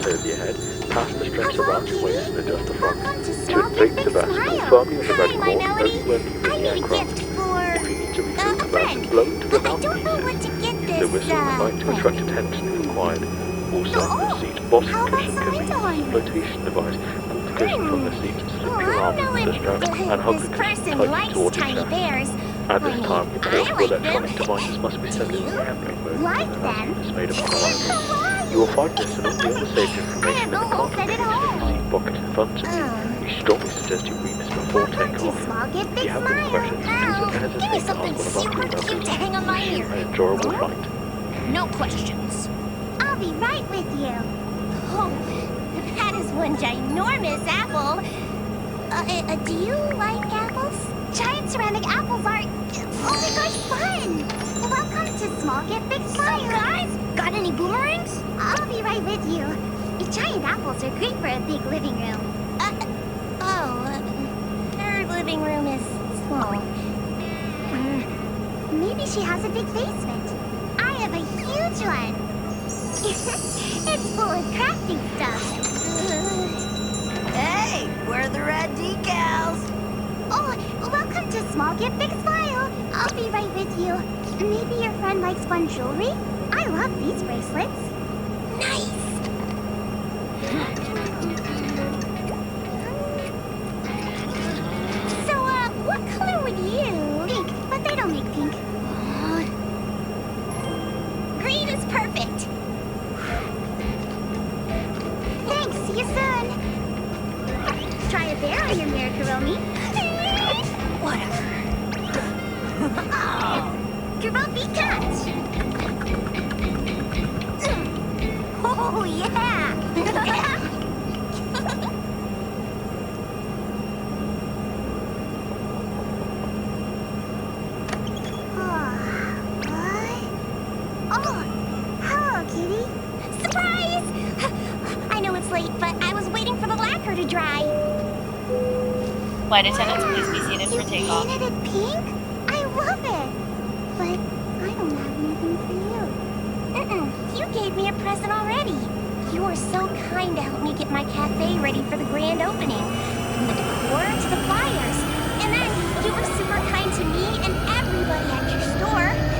over your head, past the strips of arch waist and adjust the front. Welcome to To Small inflate Get the Big vest, pull Smile. firmly on the red Hi, cord, my only Melody. when I you in the need a aircraft. gift for If you need to refill a the vest, friend. blow into the I don't know mouthpieces. what to get Use this the whistle and light to friend. attract attention if required. Also, Oh, the seat bottom how about cushion some can be used as a window flotation device. Pull the cushion from the seat, slip Well, your I arm don't know into the if strap, and hug this the cushion person tightly likes towards your tiny chest. bears. At this time, your I portable like electronic them. devices must be set in You the airplane mode. like The them? announcement is made upon arrival. Kawaii. You will find this and all the other safety I information have in the the whole cargo set at case in the home. seat pocket in front of you. We strongly suggest you read this before Welcome to takeoff. Small Get If Big you have any Smile. questions, please don't Give me hesitate to ask something one of our super crew cute members. to hang on my Wish you ear. an enjoyable flight. No questions. I'll be right with you. Oh, that is one ginormous apple. Do you like apples? Giant ceramic apples are... Oh my gosh, fun! Welcome to Small Get Big Smile. So guys, got any boomerangs? I'll be right with you. Giant apples are great for a big living room. Her living room is small. Maybe she has a big basement. I have a huge one. It's full of crafting stuff. Hey, where are the red decals? Oh, welcome to Small Get Big Smile. I'll be right with you. Maybe your friend likes fun jewelry? I love these bracelets. Nice. So, what color would you? Pink, but they don't make pink. Green is perfect. Thanks, see you soon. Try a bear on your Miracaroni. Whatever. Karopi catch! Oh, yeah! Oh, hello, kitty. Surprise! I know it's late, but I was waiting for the lacquer to dry. Flight attendants, please be seated for You takeoff. painted it pink? I love it. But I don't have anything for you. You gave me a present already. You were so kind to help me get my cafe ready for the grand opening. From the decor to the flyers. And then you were super kind to me and everybody at your store.